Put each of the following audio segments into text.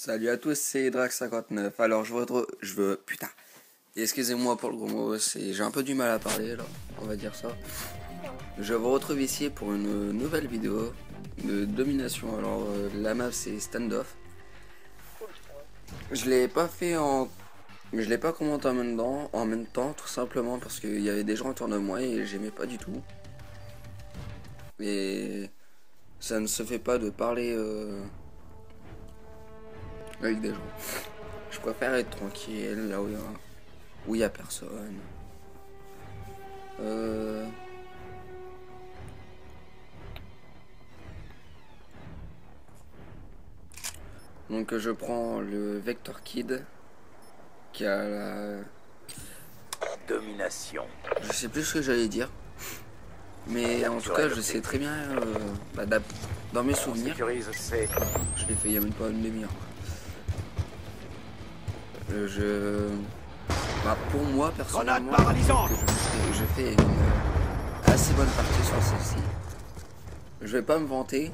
Salut à tous, c'est Drac59. Alors putain. Excusez-moi pour le gros mot, j'ai un peu du mal à parler là, on va dire ça. Je vous retrouve ici pour une nouvelle vidéo de domination. Alors la map c'est standoff. Je l'ai pas fait je l'ai pas commenté en même temps, tout simplement parce qu'il y avait des gens autour de moi et j'aimais pas du tout. Et ça ne se fait pas de parler avec des gens. Je préfère être tranquille là où il y a personne. Donc je prends le Vector Kid qui a la domination. Je sais plus ce que j'allais dire, mais en tout cas je sais très bien dans mes souvenirs. Je l'ai fait il y a même pas une demi-heure. Pour moi personnellement, je fais une assez bonne partie sur celle-ci. Je vais pas me vanter,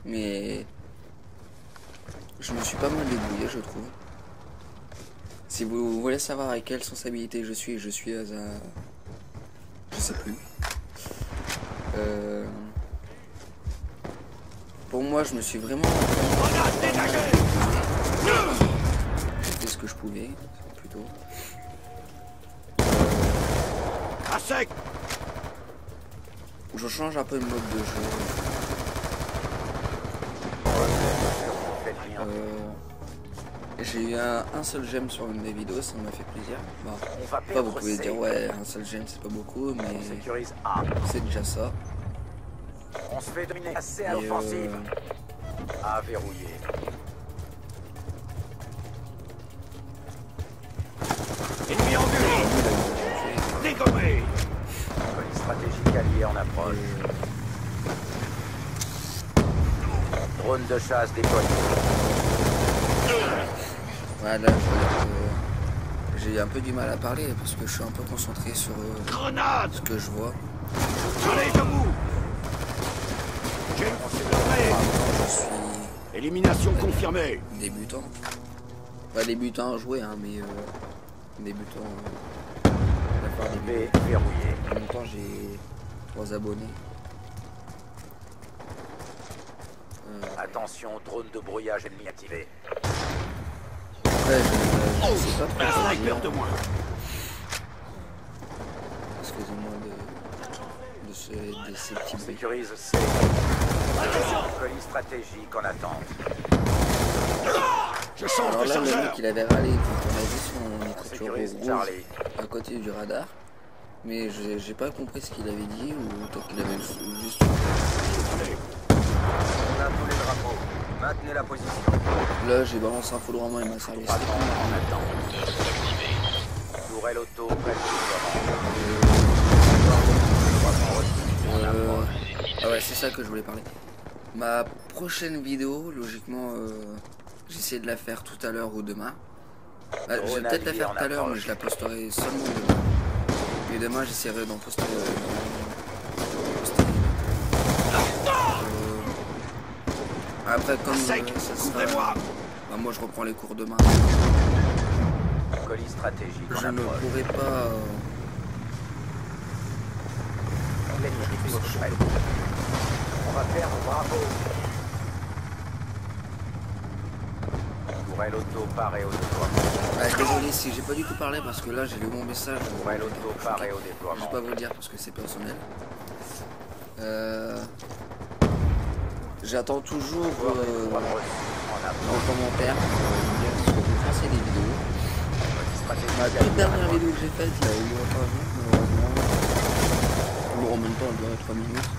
mais je me suis pas mal débrouillé, je trouve. Si vous voulez savoir à quelle sensibilité je suis à je sais plus. Pour moi, je me suis vraiment j'ai fait ce que je pouvais, plutôt. Je change un peu le mode de jeu. J'ai eu un seul gemme sur une des vidéos, ça m'a fait plaisir. Bon, vous pouvez dire ouais, un seul gemme c'est pas beaucoup, mais c'est déjà ça. On se fait dominer assez à l'offensive. À verrouiller. Ennemi en vue. Dégommé. Police stratégique alliée en approche. Drone de chasse déployé. Voilà, j'ai un peu du mal à parler parce que je suis un peu concentré sur ce que je vois. Allez, debout. Je suis élimination confirmée. Débutant. Pas débutant à jouer, hein, mais débutant à faire des vidéos. Verrouillé. En même temps, j'ai 3 abonnés. Attention, drone de brouillage ennemi activé. Ouais, je sais pas trop. Un sniper de moins. Excusez-moi de ces petits bruits. Sécurise C. Colis stratégique en attente. Je change alors de là, chargeur. le mec il avait râlé quand on a vu son écriture rouge à côté du radar. Mais j'ai pas compris ce qu'il avait dit ou peut-être qu'il avait juste... On a tous les drapeaux. Maintenez la position. Là j'ai balancé un foudroiement et m'a servi. En attente. Tourelle auto près Ah ouais, c'est ça que je voulais parler. Ma prochaine vidéo, logiquement, j'essaie de la faire tout à l'heure ou demain. Je vais peut-être la faire tout à l'heure, mais je la posterai seulement demain. Et demain, j'essaierai d'en poster. Après, comme ça sera... moi, je reprends les cours demain. Colis stratégique. Je ne pourrai pas... On va faire bravo. Tourelle auto parée au déploiement. Désolé si j'ai pas du tout parlé parce que là j'ai lu mon message. Tourelle auto parée au Je déploiement. vais pas vous le dire parce que c'est personnel. J'attends toujours en commentaire dire ce que vous pensez des vidéos. Ma toute dernière vidéo que j'ai faite, il y a eu longtemps, malheureusement. Bon, en même temps, elle durait 3 minutes.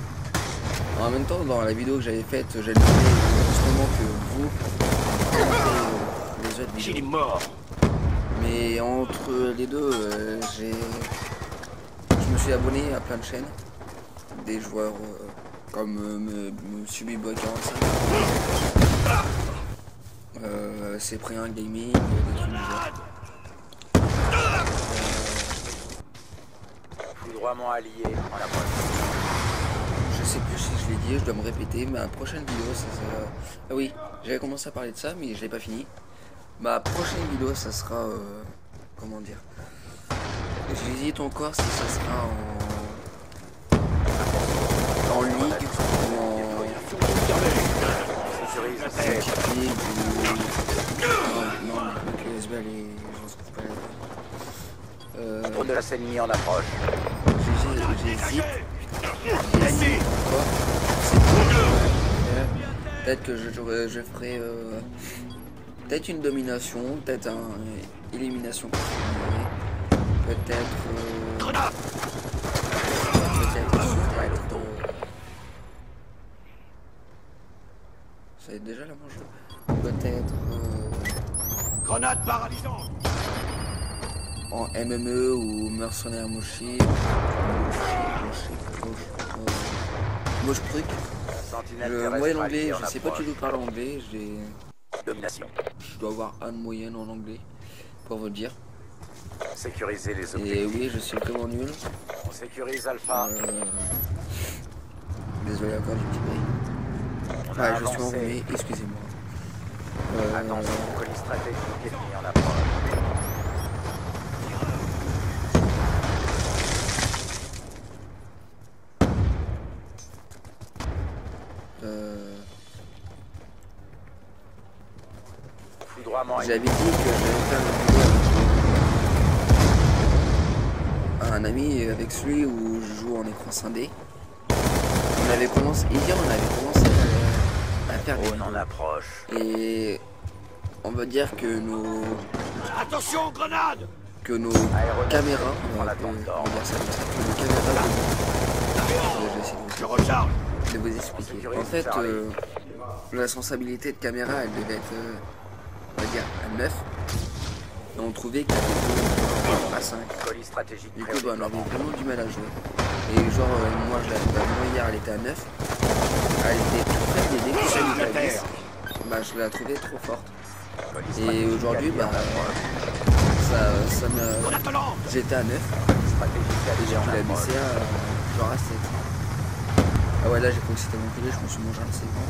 En même temps, dans la vidéo que j'avais faite, j'ai demandé justement que vous commentez les autres vidéos. Il est mort. Mais entre les deux, je me suis abonné à plein de chaînes. Des joueurs comme Subiboy 45, Cyprien Gaming, des trucs du genre. Foudroiement allié en approche. Je sais plus si je l'ai dit, je dois me répéter, mais la prochaine vidéo ça sera... Ah oui, j'avais commencé à parler de ça, mais je l'ai pas fini. Ma prochaine vidéo, ça sera... comment dire? J'hésite encore si ça sera en ligue ou en équipe ligue ou... Non, avec les SB, j'en trouve pas. Drone de la scène en approche. J'hésite encore. Peut-être que je ferai peut-être une domination, peut-être une élimination. Peut-être ça va être déjà la manche. Peut-être Grenade paralysante. En MME ou mercenaire mochi. Moche truc. Moi l'anglais, je sais pas du tout parler anglais, Domination. je dois avoir un de moyenne en anglais pour vous dire. Sécuriser les Et objectifs. oui, je suis vraiment nul. On sécurise Alpha. Désolé encore du petit bruit. On a Je suis avancé. enrhumé, excusez-moi. Attention, colis stratégique ennemi en approche. Foudroiement J'avais dit que j'allais faire une vidéo avec un ami, avec celui où je joue en écran scindé. On avait commencé à faire des drone en vidéos. approche. Et on va dire que Attention, grenade. nos caméras, on va dire ça comme ça, que nos caméras Je recharge. de vous expliquer. En fait, la responsabilité de caméra, elle devait être, on va dire, à 9. Et on trouvait qu'elle était à 5. Colis stratégique. Du coup, on avait vraiment du mal à jouer. Et genre, moi, hier, elle était à 9. Elle était toute faible, et dès que ça était à 10, bah, je la trouvais trop forte. Et aujourd'hui, bah, ça me... J'étais à 9. Et j'ai la baissé à genre à 7. Ah ouais, là, j'ai cru que c'était mon poulet, je me suis mangé un segment.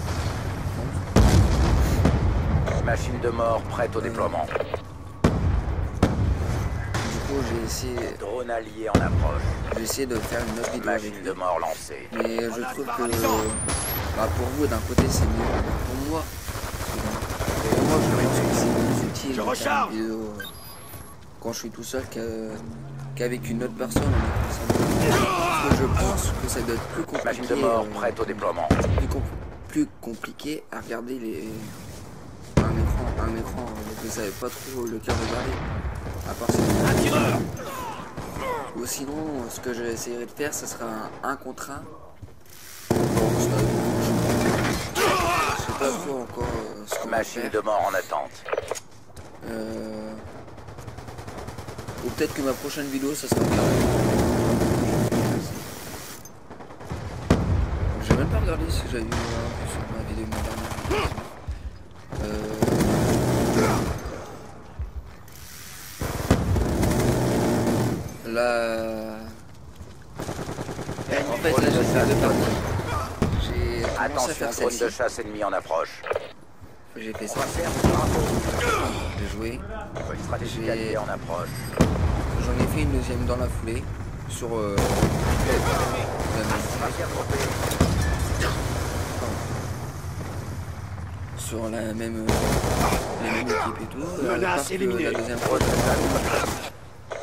Machine de mort prête au déploiement. Du coup, j'ai essayé de faire une autre vidéo avec Machine lui. de mort lancée. Mais je trouve que bah, pour vous, d'un côté, c'est mieux. Pour moi, je trouve que c'est plus utile de faire une vidéo quand je suis tout seul qu'avec une autre personne. Parce que je pense que ça doit être plus compliqué. Machine de mort prête au déploiement. Plus compliqué à regarder un écran. Vous savez pas trop lequel regarder. À part Un tireur. Ou sinon, ce que j'essaierai de faire, ce sera un 1 contre 1. Je sais pas trop encore ce qu'on va Machine faire. de mort en attente. Ou peut-être que ma prochaine vidéo, ça sera j'ai même pas regardé si j'avais vu sur ma vidéo dernière. Là... En fait, là, j'ai deux parties. J'ai commencé à Attention, faire drone de celle-ci. chasse ennemi en approche. J'ai fait On ça. va faire du drapeau. J'ai joué. Colis stratégique allié en approche. J'en ai fait une deuxième dans la foulée. Sur On va bien dropper. sur la même équipe et tout. Menace éliminée. La deuxième fois,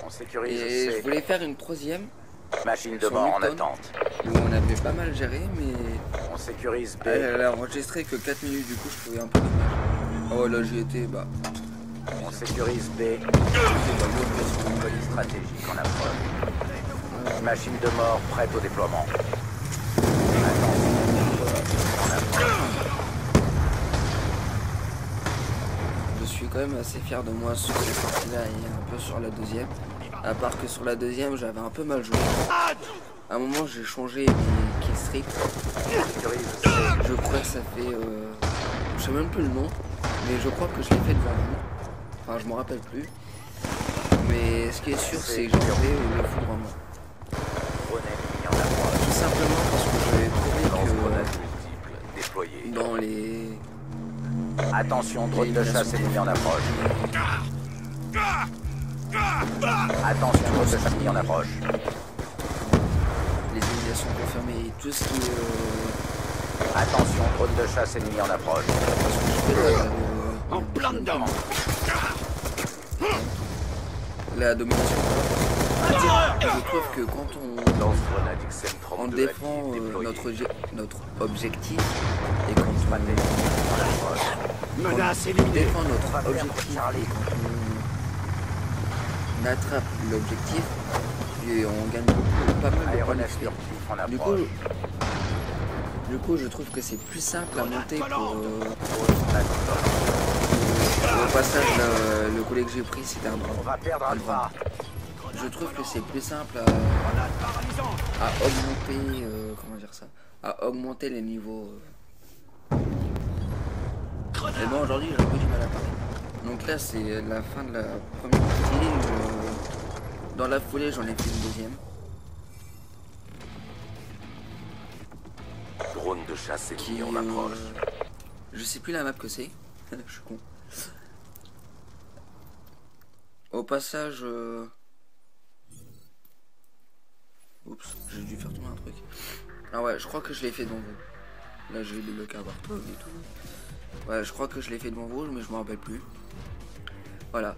On sécurise et je C. voulais faire une troisième Machine de sur mort en Newton. attente. où on avait pas mal géré, mais On sécurise B. elle a enregistré que 4 minutes, du coup je trouvais un peu dommage. Oh là j'y étais, bah On sécurise B. Colis stratégique en approche. Machine de mort prête au déploiement. je suis quand même assez fier de moi sur cette partie-là et un peu sur la deuxième. À part que sur la deuxième, j'avais un peu mal joué. À un moment, j'ai changé mes killstreaks. Sécurise C. Je crois que ça fait... je sais même plus le nom, mais je crois que je l'ai fait devant vous. Enfin, je m'en rappelle plus. Mais ce qui est sûr, c'est que j'ai enlevé le foudroiement. Drone ennemi en approche. Tout simplement parce que j'avais trouvé Lance que grenade multiple. Déployé. dans les Attention, drone de chasse ennemi en approche. Attention, drone de chasse ennemi en approche. Les éliminations confirmées, tout ce qui est... Attention, drone de chasse ennemi en approche. En plein dedans. La domination. Je trouve que quand on défend notre objectif et quand Menace on éliminée. défend notre objectif et quand on attrape l'objectif, et on gagne pas mal de points Aéronef d'XP. furtif en Du approche. coup, je trouve que c'est plus simple à monter pour... au passage, le collet que j'ai pris, c'était un On drone. va perdre Alpha. Je trouve que c'est plus simple à augmenter, comment dire ça, à augmenter les niveaux. Et bon, aujourd'hui, j'ai un peu du mal à parler. Donc là, c'est la fin de la première partie. Dans la foulée, j'en ai fait une deuxième. Drone de chasse ennemi Qui, en approche. je sais plus la map que c'est. Je suis con. Au passage... Oups, j'ai dû faire tourner un truc. Ah ouais, je crois que je l'ai fait devant vous. Là, j'ai débloqué un bartol et tout. Ouais, je crois que je l'ai fait devant vous, mais je me rappelle plus. Voilà.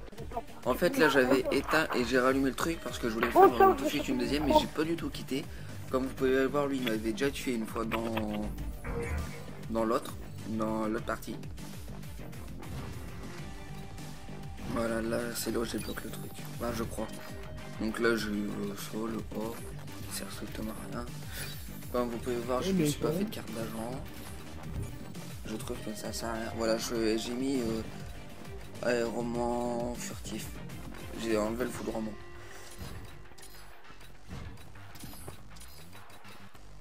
En fait, là, j'avais éteint et j'ai rallumé le truc parce que je voulais faire tout de suite une deuxième, mais j'ai pas du tout quitté. Comme vous pouvez le voir, lui, il m'avait déjà tué une fois dans l'autre partie. Voilà, là, c'est là où j'ai bloqué le truc. Bah, je crois. Donc là, j'ai eu le sol, le haut. Ça sert strictement à rien. Comme vous pouvez voir, je me suis pas fait de carte d'agent. Je trouve que ça sert à rien. Voilà, j'ai mis aéromant furtif. J'ai enlevé le foudroiement.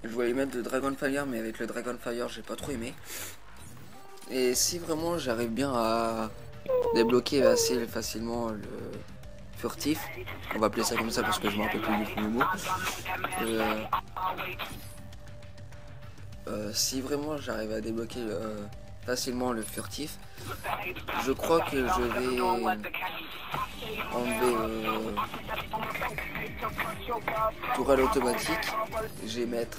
Je voulais mettre le Dragonfire, mais avec le Dragonfire, j'ai pas trop aimé. Et si vraiment j'arrive bien à débloquer assez facilement le furtif, on va appeler ça comme ça parce que je me rappelle plus du premier mot. Si vraiment j'arrive à débloquer facilement le furtif, je crois que je vais enlever tourelle automatique. Je vais mettre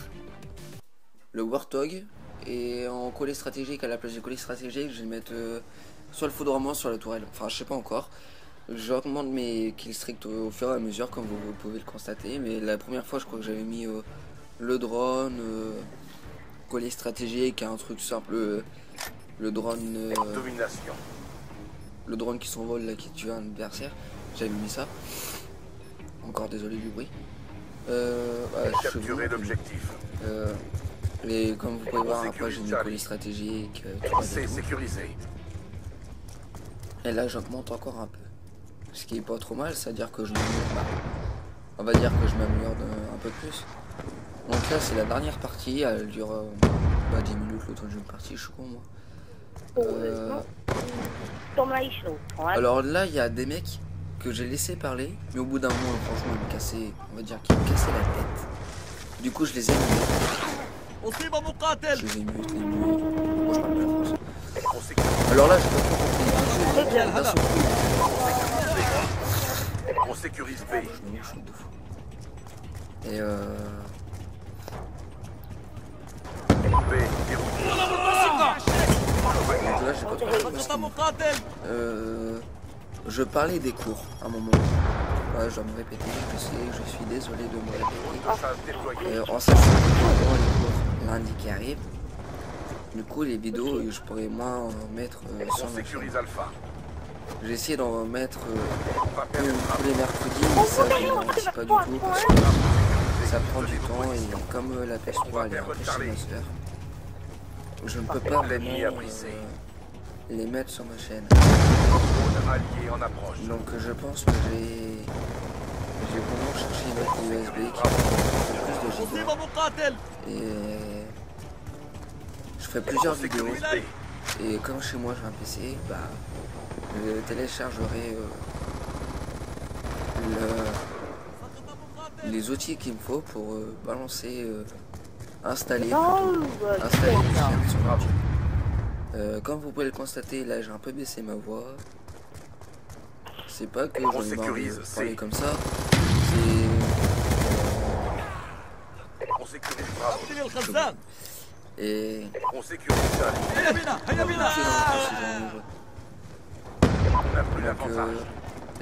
le Warthog et en collet stratégique, à la place du collet stratégique, je vais mettre soit le foudroiement, soit la tourelle. Enfin, je sais pas encore. J'augmente mes kills strict au fur et à mesure, comme vous pouvez le constater. Mais la première fois, je crois que j'avais mis le drone, collet stratégique, un truc simple, le drone, Domination. le drone qui s'envole là, qui tue un adversaire. J'avais mis ça. Encore désolé du bruit. Capturer l'objectif. Et comme vous pouvez voir, après j'ai mis collet stratégique. C'est sécurisé. Et là, j'augmente encore un peu. Ce qui est pas trop mal, c'est-à-dire que je m'améliore. On va dire que je m'améliore un peu plus. Donc là, c'est la dernière partie. Elle dure 10 minutes le temps d'une partie. Je suis con, moi. Alors là, il y a des mecs que j'ai laissé parler, mais au bout d'un moment, franchement, ils me cassaient. On va dire qu'ils me cassaient la tête. Du coup, je les ai mutés. Je les ai mutés. Moi, je parle pas la français. Alors là, j'ai pas trop compris. On sécurise B. Et B, verrouillé. donc là, j'ai pas trop compris. Je parlais des cours à un moment. Ouais, je dois me répéter, je sais, je suis désolé de me répéter. En sachant que les cours lundi qui arrive, du coup les vidéos je pourrais moins en mettre sur ma chaîne. Alpha. J'ai essayé d'en mettre tous les mercredis, mais ça je ne réussis pas du tout parce que ça prend du temps et comme la PS3 elle est un peu chez ma soeur, je ne peux pas vraiment les mettre sur ma chaîne. Donc je pense que j'ai vraiment cherché une clé USB qui fait plus de gigas. Et je ferai plusieurs vidéos. Et comme chez moi j'ai un PC, bah je téléchargerai les outils qu'il me faut pour balancer, installer une chaîne sur ma chaîne. Comme vous pouvez le constater, là j'ai un peu baissé ma voix. C'est pas que j'en ai marre de parler comme ça. C'est... On sécurise Bravo. Et... On sécurise Charlie. On a pris l'avantage.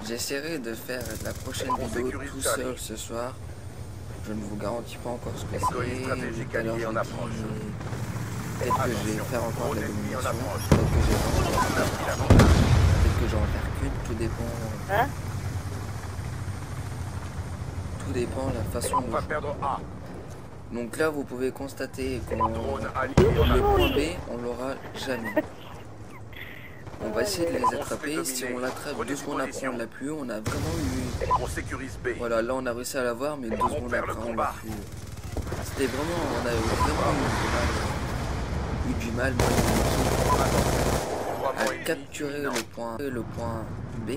J'essaierai de faire la prochaine vidéo tout seul ce soir. Je ne vous garantis pas encore ce que c'est. Tout à l'heure, je peut-être que je vais faire encore de la domination. Peut-être que j'en vais faire qu'une. Tout dépend. Hein? Tout dépend de la façon On va perdre A. Donc là, vous pouvez constater que Drone allié en le approche. point B, on l'aura jamais. On va essayer de les attraper. Si on l'attrape 2 secondes après, on l'a plus. On a vraiment eu... On sécurise B. Voilà, là on a réussi à l'avoir, mais 2 secondes perd après, le on l'a combat. plus. C'était vraiment... On a vraiment eu du mal à capturer le point B.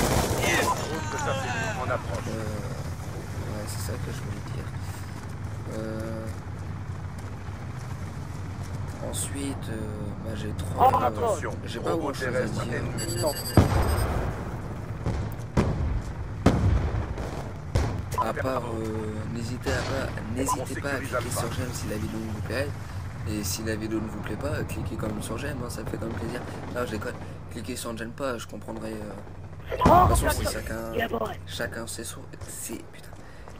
Que ça fait en approche. Ouais, c'est ça que je voulais dire. Ensuite, bah, j'ai 3... Attention, j'ai pas robot grand chose à terrestre dire. ennemi. À part, n'hésitez pas à cliquer sur j'aime si la vidéo vous plaît. Et si la vidéo ne vous plaît pas, cliquez quand même sur j'aime, hein, ça fait quand même plaisir. Là, je déconne. Cliquez sur j'aime pas, je comprendrai. De toute façon, c'est chacun ses choix.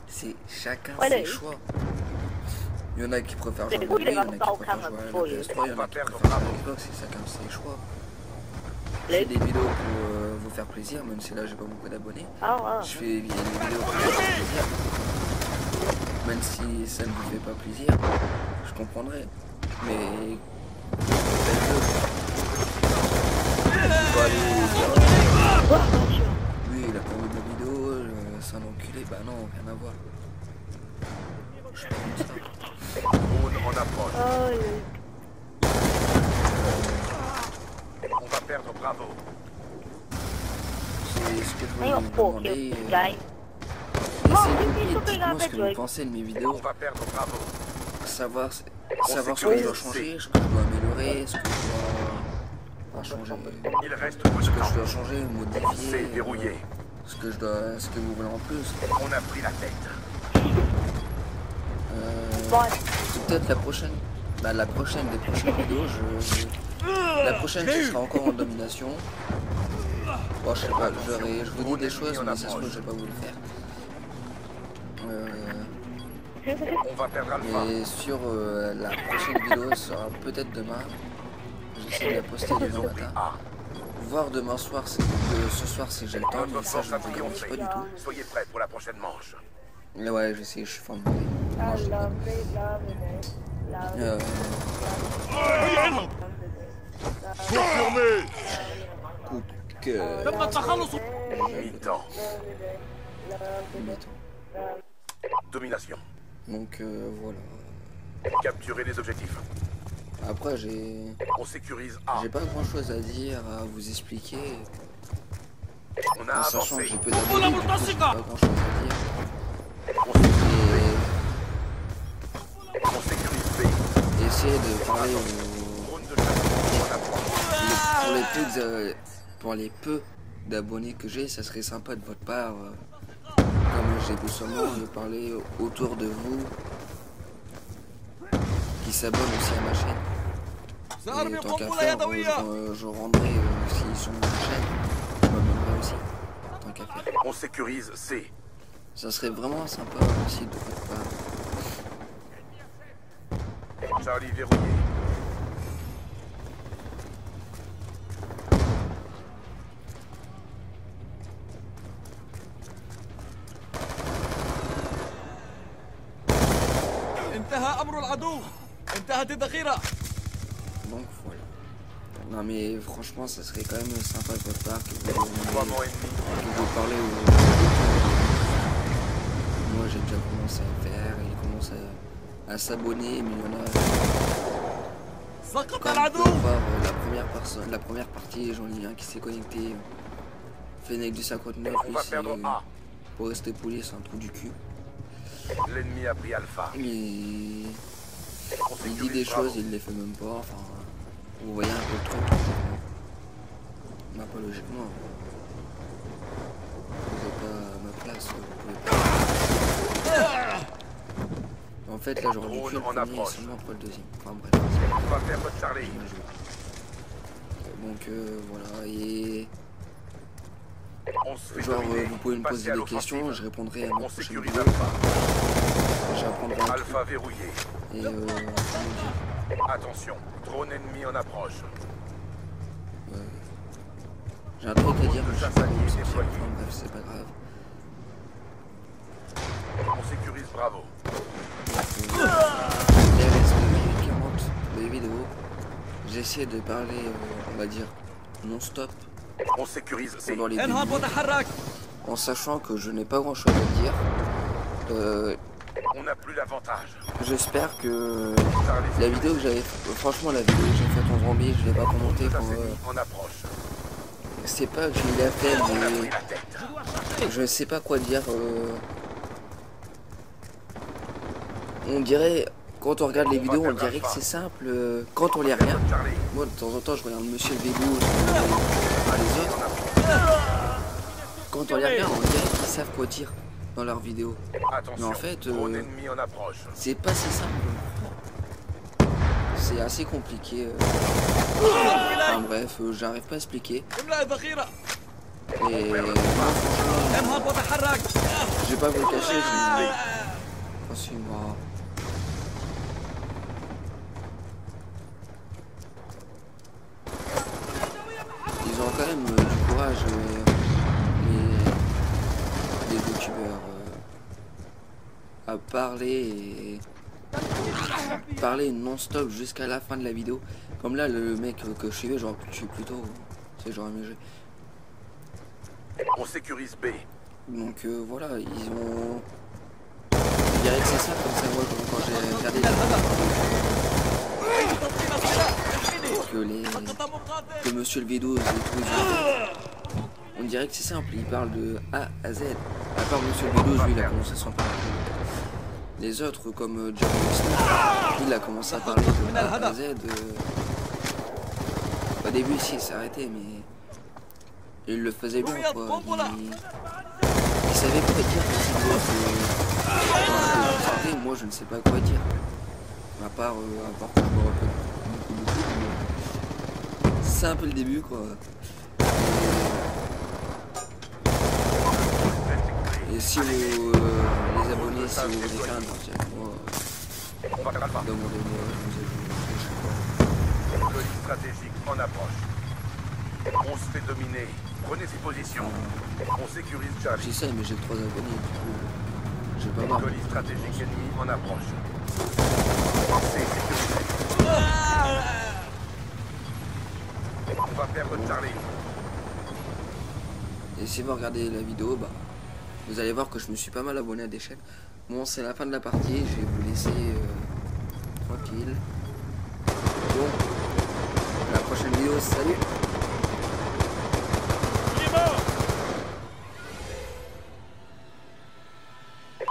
C'est chacun ses choix. Il y en a qui préfèrent jouer à la il y en a qui préfèrent jouer à la PS3, il y en a qui préfèrent jouer à Xbox, c'est chacun ses choix. Je fais des vidéos pour vous faire plaisir, même si là j'ai pas beaucoup d'abonnés. Je fais des vidéos pour vous faire plaisir. Même si ça ne vous fait pas plaisir, je comprendrai. Mais... Oui, il a pas envie de la vidéo, c'est un enculé, bah non, rien à voir. Je suis pas comme ça. Drone en approche. On va perdre Bravo. C'est ce que je voulais vous demander. Dites-moi ce que vous pensez de mes On vidéos. va perdre Bravo. Savoir ce que je dois changer, ce que je dois améliorer, ce que je dois changer. Il reste Ce peu que de temps. je dois changer, C'est modifier. verrouillé. Ce que vous voulez en plus. On a pris la tête. Peut-être la prochaine. Bah, la prochaine des prochaines vidéos, la prochaine ce sera encore en domination. Bon, je sais pas, je vous dis des choses, mais ça se trouve, je vais pas vous le faire. On va perdre Alpha. Et sur la prochaine vidéo, ce sera peut-être demain. J'essaie de la poster demain matin. Voir demain soir, ce soir si j'ai le temps, mais Notre ça force je a ne vous garantis triomphé. pas du tout. Soyez prêts pour la prochaine manche. Mais ouais, je sais, je suis fan de Marie. Non, je déconne. Confirmé. Coup de cœur. Mi-temps. Domination. Donc voilà. Capturer les objectifs. Après, j'ai On sécurise A. pas grand chose à dire, à vous expliquer. On a En sachant que avancé. j'ai peu d'abonnés, du coup, j'ai pas grand chose à dire. On sécurise Et B. On sécurise B. essayer de parler aux... Drone de chasse en approche. pour les peu d'abonnés que j'ai, ça serait sympa de votre part, comme j'ai vu seulement, de parler autour de vous, qui s'abonnent aussi à ma chaîne. Et tant qu'à faire, je rendrai, s'ils sont dans ma chaîne, je m'abonnerai aussi, tant qu'à faire. On sécurise C. Ça serait vraiment sympa aussi de votre part. Charlie verrouillé. انتهى أمر العدو انتهت الذخيرة. Donc voilà. Non mais franchement ça serait quand même sympa de votre part que Déploiement ennemi. vous parlez aux... Moi j'ai déjà commencé à le faire, il commence à s'abonner, mais il y en a... سقط Comme vous العدو. pouvez voir, la première partie, j'en ai un qui s'est connecté. Fennec du 59, On lui, va perdre A. pour rester poli, c'est un trou du cul. L'ennemi a pris Alpha. Il On dit sécurise des Bravo. choses, il les fait même pas, enfin... Vous voyez un peu le truc. Bah, pas logiquement. Vous n'êtes pas à ma place, vous pouvez pas. En fait, là, j'aurais dû tuer le premier et seulement après le deuxième. Enfin bref. On va perdre Charlie. Donc voilà, et On se fait genre dominer. vous pouvez me poser Passez à des questions, l'offensive. je répondrai à ma On prochaine sécurise vidéo. Alpha. J'apprendrai un truc. Alpha verrouillé. Et comment dire, Attention, drone ennemi en approche. j'ai un truc à dire, mais je sais pas comment sortir. Déployé. Enfin bref, c'est pas grave. On sécurise Bravo. Il reste 2 minutes 40 de vidéo. J'essaie de parler, on va dire, non-stop On sécurise C. pendant les 2 انهض minutes, وتحرك. en sachant que je n'ai pas grand chose à dire. On n'a plus l'avantage. J'espère que Charlie, la vidéo que j'avais, franchement la vidéo que j'ai faite en zombie, je l'ai pas commentée ça pour, s'est mis en approche. c'est pas que j'ai eu la flemme, On a pris mais la tête. je sais pas quoi dire. On dirait, quand on regarde les vidéos, on dirait que c'est simple. Quand on les regarde, Charlie, moi de temps en temps je regarde Monsieur le Vélo, les autres. Quand on les regarde, on dirait qu'ils savent quoi dire dans leurs vidéos. attention. Mais en fait, drone ennemi en approche. c'est pas si simple. C'est assez compliqué. Enfin bref, j'arrive pas à expliquer. املأ الذخيرة. Et moi, franchement, انهض وتحرك. je vais pas vous le cacher, je oh, si, moi. Ils ont quand même du courage, les youtubeurs, à parler non-stop jusqu'à la fin de la vidéo. Comme là, le mec que je suivais, j'aurais pu le tuer plus tôt. J'aurais mieux joué. On sécurise B. Donc voilà, ils ont... Je dirais que c'est ça, comme ça, moi, quand j'ai regardé que Monsieur le Védo et tout, on dirait que c'est simple, il parle de A à Z. À part Monsieur le Védo, lui, il a commencé sans parler. Les autres, comme John Wilson, il a commencé à parler de A à Z. Au début, si, il s'est arrêté, mais il le faisait bien, quoi. Il savait quoi dire quand c'est beau, moi, je ne sais pas quoi dire. À part que je me rappelle beaucoup. C'est un peu le début, quoi. Et si vous, les abonnés, si vous voulez faire un parti avec moi, On va faire Alpha. demandez-moi, Colis stratégique en approche. On se fait dominer. Prenez ses positions. On sécurise Charlie. j'essaie, mais j'ai 3 abonnés, du coup, je vais pas voir. Colis stratégique ennemi en approche. C'est sécurisé. On va perdre Charlie. Et si vous regardez la vidéo, bah, vous allez voir que je me suis pas mal abonné à des chaînes. Bon, c'est la fin de la partie, je vais vous laisser tranquille. Bon, à la prochaine vidéo, salut!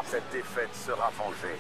Cette défaite sera vengée.